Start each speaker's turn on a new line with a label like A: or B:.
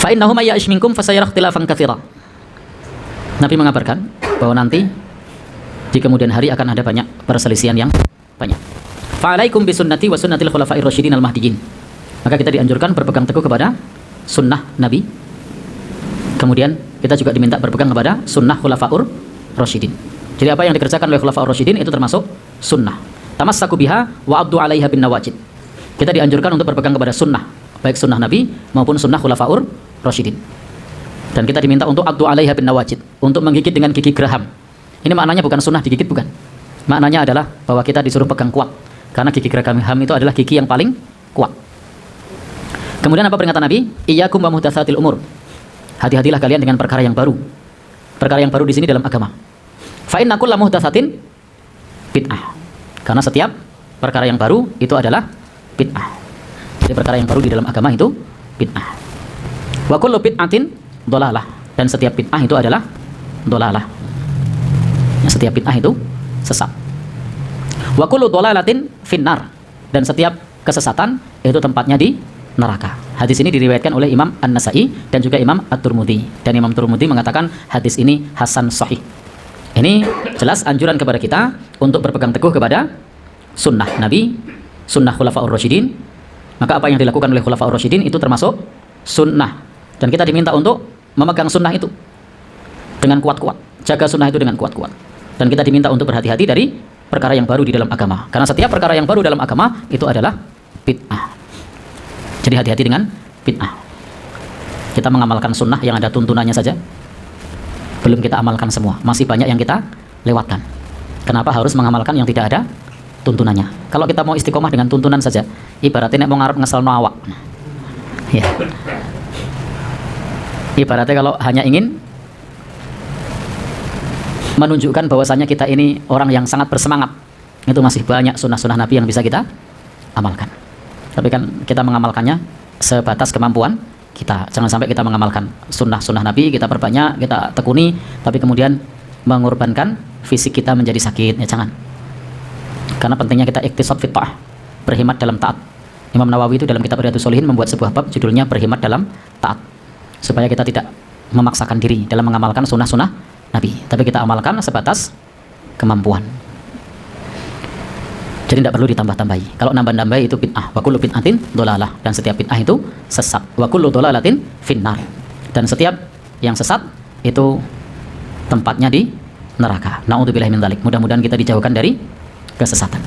A: Fa innahu may ya'ish minkum fasayara ikhtilafan katsira. Nabi mengabarkan bahwa nanti di kemudian hari akan ada banyak perselisihan yang banyak. Fa alaikum bisunnati wa sunnatil khulafa'ir rasyidin al-mahdiyyin. Maka kita dianjurkan berpegang teguh kepada sunnah Nabi. Kemudian kita juga diminta berpegang kepada sunnah khulafa'ur rasyidin. Jadi apa yang dikerjakan oleh khulafa'ur rasyidin itu termasuk sunnah. Tamassaku biha wa abdu 'alaiha bin nawajid. Kita dianjurkan untuk berpegang kepada sunnah, baik sunnah Nabi maupun sunnah khulafa'ur rasyidin. Dan kita diminta untuk abdu 'alaiha bin nawajid, untuk menggigit dengan gigi geraham. Ini maknanya bukan sunnah digigit, bukan. Maknanya adalah bahwa kita disuruh pegang kuat, karena gigi geraham itu adalah gigi yang paling kuat. Kemudian apa peringatan Nabi? Iyyakum wa muhdatsatil umur. Hati-hatilah kalian dengan perkara yang baru. Perkara yang baru di sini dalam agama. Fa inna kulla muhdatsatin bid'ah. Karena setiap perkara yang baru itu adalah bid'ah. Jadi perkara yang baru di dalam agama itu bid'ah. Wa kullu bid'atin dhalalah. Dan setiap bid'ah itu adalah dhalalah. Setiap bid'ah itu sesat. Wa kullu dhalalatin finnar. Dan setiap kesesatan itu tempatnya di neraka. Hadis ini diriwayatkan oleh Imam An-Nasa'i dan juga Imam At-Tirmidzi. Dan Imam Tirmidzi mengatakan hadis ini hasan sahih. Ini jelas anjuran kepada kita untuk berpegang teguh kepada sunnah Nabi, sunnah khulafa'ur rasyidin. Maka apa yang dilakukan oleh khulafa'ur rasyidin itu termasuk sunnah. Dan kita diminta untuk memegang sunnah itu dengan kuat-kuat. Jaga sunnah itu dengan kuat-kuat. Dan kita diminta untuk berhati-hati dari perkara yang baru di dalam agama. Karena setiap perkara yang baru dalam agama itu adalah bid'ah. Jadi hati-hati dengan bid'ah. Kita mengamalkan sunnah yang ada tuntunannya saja, belum kita amalkan semua. Masih banyak yang kita lewatkan. Kenapa harus mengamalkan yang tidak ada tuntunannya? Kalau kita mau istiqomah dengan tuntunan saja, ibaratnya mau ngarep ngesel awak. Ya. Ibaratnya kalau hanya ingin menunjukkan bahwasanya kita ini orang yang sangat bersemangat, itu masih banyak sunnah-sunnah Nabi yang bisa kita amalkan. Tapi kan kita mengamalkannya sebatas kemampuan kita. Jangan sampai kita mengamalkan sunnah-sunnah Nabi, kita perbanyak, kita tekuni, tapi kemudian mengorbankan fisik kita menjadi sakit. Ya jangan. Karena pentingnya kita iktisad fit ta'ah, berhemat dalam taat. Imam Nawawi itu dalam kitab Riyadhus Shalihin membuat sebuah bab judulnya berhemat dalam taat, supaya kita tidak memaksakan diri dalam mengamalkan sunnah-sunnah Nabi, tapi kita amalkan sebatas kemampuan. Jadi tidak perlu ditambah-tambahi. Kalau nambah-nambahi itu bid'ah. Wa kullu bid'atin dhalalah. Dan setiap bid'ah itu sesat. Wa kullu dhalalatin finnar. Dan setiap yang sesat itu tempatnya di neraka. Na'udzubillahi min dzalik. Mudah-mudahan kita dijauhkan dari kesesatan.